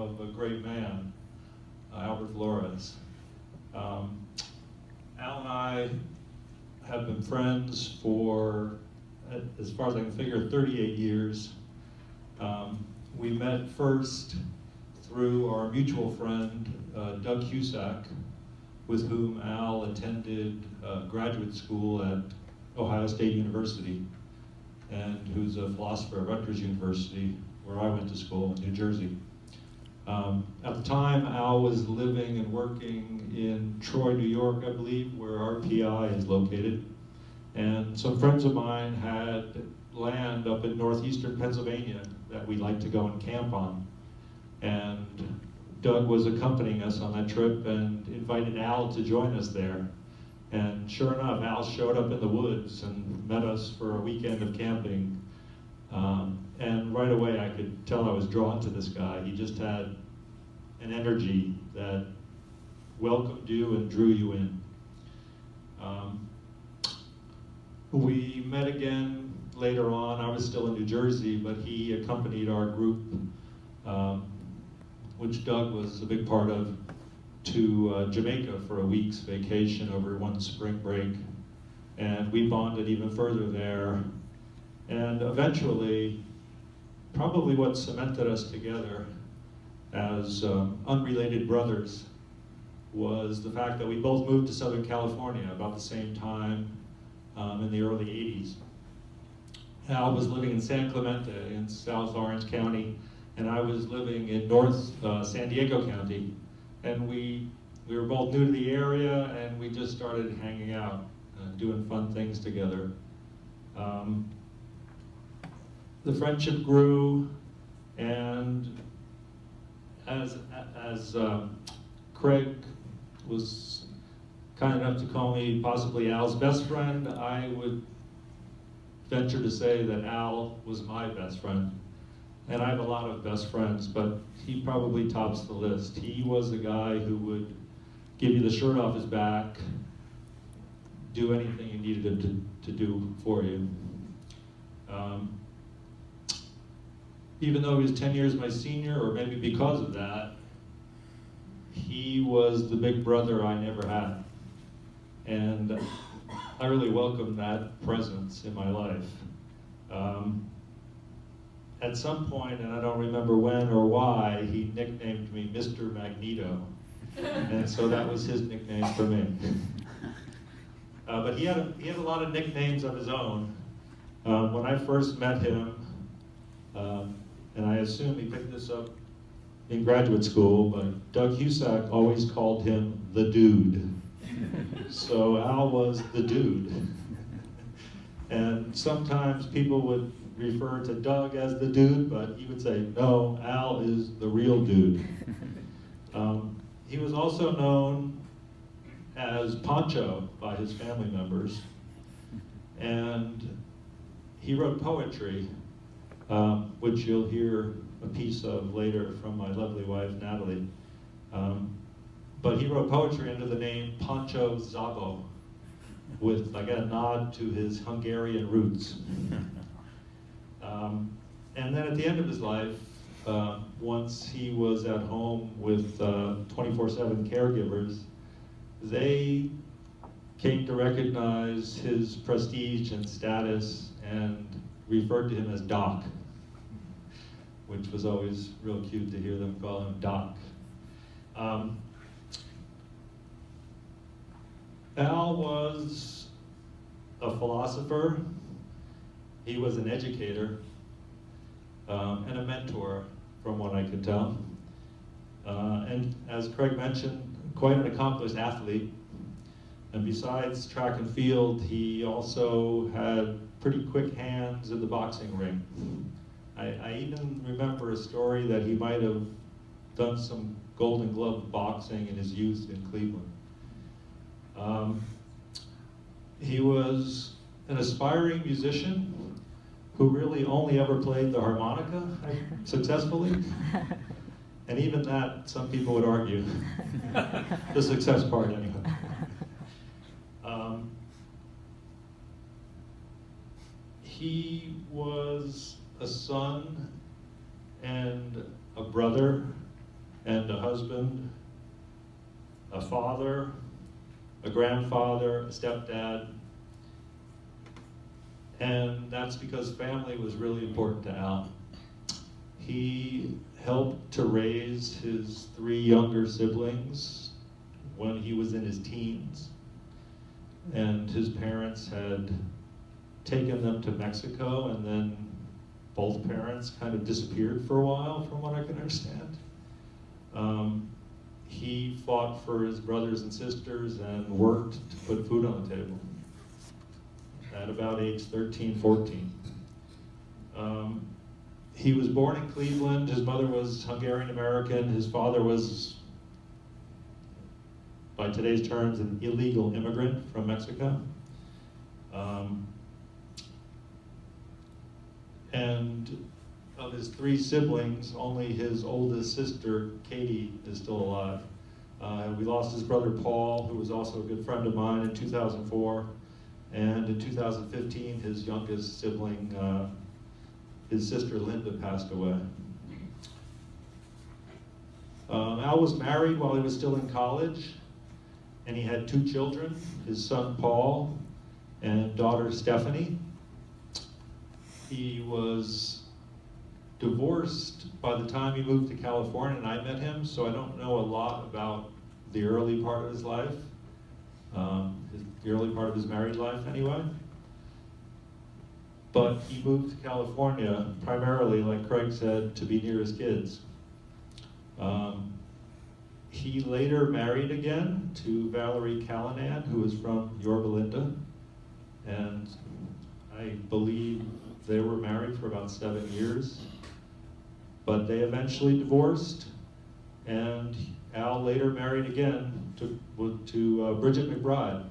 of a great man, Albert Flores. Al and I have been friends for, as far as I can figure, 38 years. We met first through our mutual friend, Doug Cusack, with whom Al attended graduate school at Ohio State University, and who's a philosopher at Rutgers University, where I went to school in New Jersey. At the time, Al was living and working in Troy, New York, I believe, where RPI is located. And some friends of mine had land up in northeastern Pennsylvania that we'd like to go and camp on. And Doug was accompanying us on that trip and invited Al to join us there. And sure enough, Al showed up in the woods and met us for a weekend of camping. And right away I could tell I was drawn to this guy. He just had an energy that welcomed you and drew you in. We met again later on. I was still in New Jersey, but he accompanied our group, which Doug was a big part of, to Jamaica for a week's vacation over one spring break. And we bonded even further there. And eventually, probably what cemented us together as unrelated brothers was the fact that we both moved to Southern California about the same time in the early 80s. Al was living in San Clemente in South Orange County, and I was living in North San Diego County. And we were both new to the area, and we just started hanging out, doing fun things together. The friendship grew, and as Craig was kind enough to call me possibly Al's best friend, I would venture to say that Al was my best friend. And I have a lot of best friends, but he probably tops the list. He was the guy who would give you the shirt off his back, do anything you needed him to do for you. Even though he was 10 years my senior, or maybe because of that, he was the big brother I never had. And I really welcomed that presence in my life. At some point, and I don't remember when or why, he nicknamed me Mr. Magneto. And so that was his nickname for me. But he had a lot of nicknames of his own. When I first met him, and I assume he picked this up in graduate school, but Doug Cusack always called him the Dude. So Al was the Dude. And sometimes people would refer to Doug as the Dude, but he would say, no, Al is the real dude. He was also known as Pancho by his family members, and he wrote poetry, which you'll hear a piece of later from my lovely wife, Natalie. But he wrote poetry under the name Pancho Zabo, with like a nod to his Hungarian roots. And then at the end of his life, once he was at home with 24/7 caregivers, they came to recognize his prestige and status and referred to him as Doc, which was always real cute to hear them call him Doc. Al was a philosopher, he was an educator, and a mentor, from what I could tell. And as Craig mentioned, quite an accomplished athlete. And besides track and field, he also had pretty quick hands in the boxing ring. I even remember a story that he might have done some Golden Glove boxing in his youth in Cleveland. He was an aspiring musician who really only ever played the harmonica successfully. And even that, some people would argue. The success part, anyway. He was a son and a brother and a husband, a father, a grandfather, a stepdad. And that's because family was really important to Al. He helped to raise his 3 younger siblings when he was in his teens. And his parents had taken them to Mexico, and then both parents kind of disappeared for a while, from what I can understand. He fought for his brothers and sisters and worked to put food on the table at about age 13, 14. He was born in Cleveland. His mother was Hungarian American. His father was, by today's terms, an illegal immigrant from Mexico. And of his 3 siblings, only his oldest sister, Katie, is still alive. We lost his brother Paul, who was also a good friend of mine, in 2004. And in 2015, his youngest sibling, his sister Linda, passed away. Al was married while he was still in college, and he had 2 children, his son Paul and daughter Stephanie. He was divorced by the time he moved to California, and I met him, so I don't know a lot about the early part of his life, the early part of his married life anyway. But he moved to California primarily, like Craig said, to be near his kids. He later married again to Valerie Callanan, who was from Yorba Linda, and I believe they were married for about 7 years. But they eventually divorced, and Al later married again to Bridget McBride,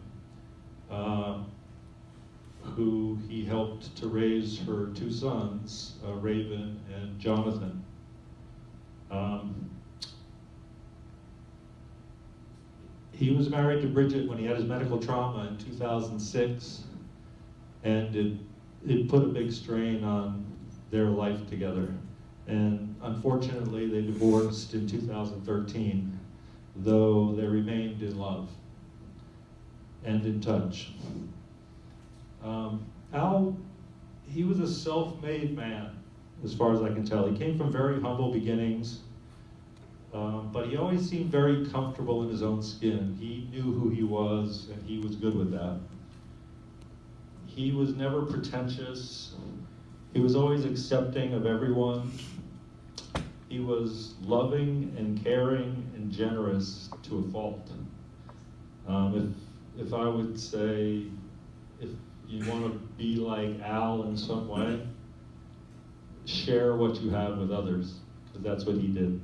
who he helped to raise her 2 sons, Raven and Jonathan. He was married to Bridget when he had his medical trauma in 2006, and it put a big strain on their life together. And unfortunately, they divorced in 2013, though they remained in love and in touch. Al, he was a self-made man, as far as I can tell. He came from very humble beginnings, but he always seemed very comfortable in his own skin. He knew who he was, and he was good with that. He was never pretentious. He was always accepting of everyone. He was loving and caring and generous to a fault. If I would say, if you want to be like Al in some way, share what you have with others, because that's what he did.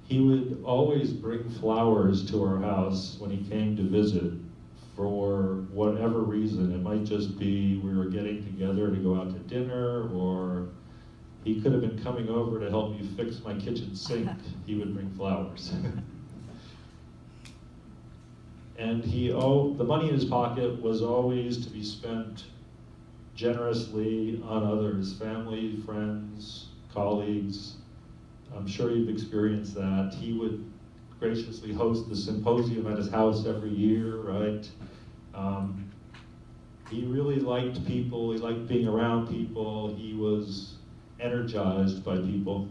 He would always bring flowers to our house when he came to visit for whatever reason. It might just be we were getting together to go out to dinner, or he could have been coming over to help me fix my kitchen sink. He would bring flowers. And the money in his pocket was always to be spent generously on others, family, friends, colleagues. I'm sure you've experienced that. He would graciously host the symposium at his house every year, right? He really liked people. He liked being around people. He was energized by people.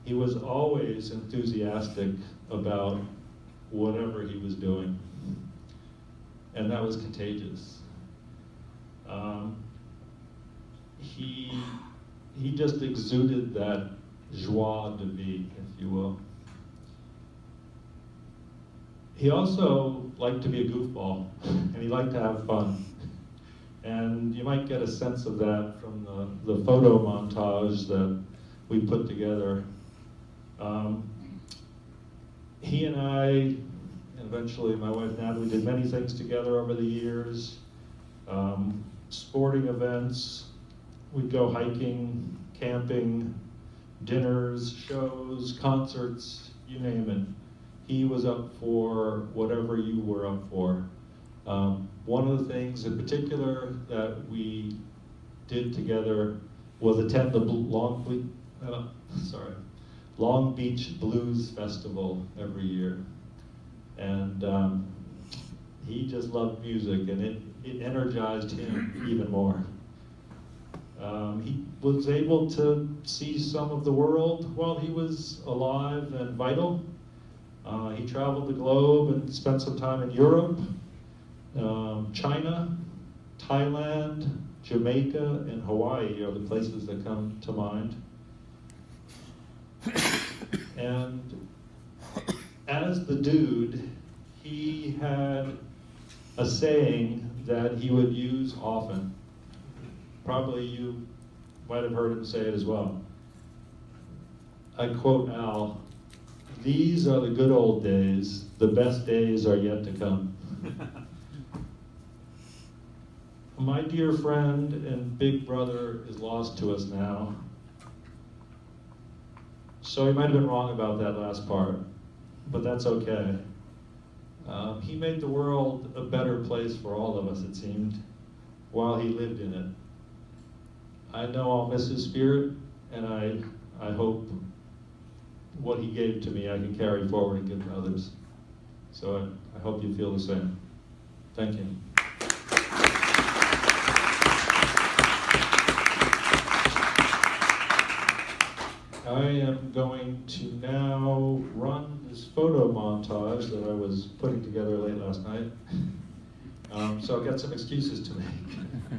He was always enthusiastic about whatever he was doing, and that was contagious. He just exuded that joie de vivre, if you will. He also liked to be a goofball, and he liked to have fun. And you might get a sense of that from the photo montage that we put together. He and I, and eventually my wife Natalie, did many things together over the years. Sporting events, we'd go hiking, camping, dinners, shows, concerts, you name it. He was up for whatever you were up for. One of the things in particular that we did together was attend the sorry, Long Beach Blues Festival every year. And he just loved music, and it energized him even more. He was able to see some of the world while he was alive and vital. He traveled the globe and spent some time in Europe, China, Thailand, Jamaica, and Hawaii are the places that come to mind. And as the dude, he had a saying that he would use often. Probably you might have heard him say it as well. I quote Al, "These are the good old days, the best days are yet to come." My dear friend and big brother is lost to us now. So he might have been wrong about that last part, but that's okay. He made the world a better place for all of us, it seemed, while he lived in it. I know I'll miss his spirit, and I hope what he gave to me I can carry forward and give to others. So I hope you feel the same. Thank you. I am going to now run this photo montage that I was putting together late last night. So I've got some excuses to make.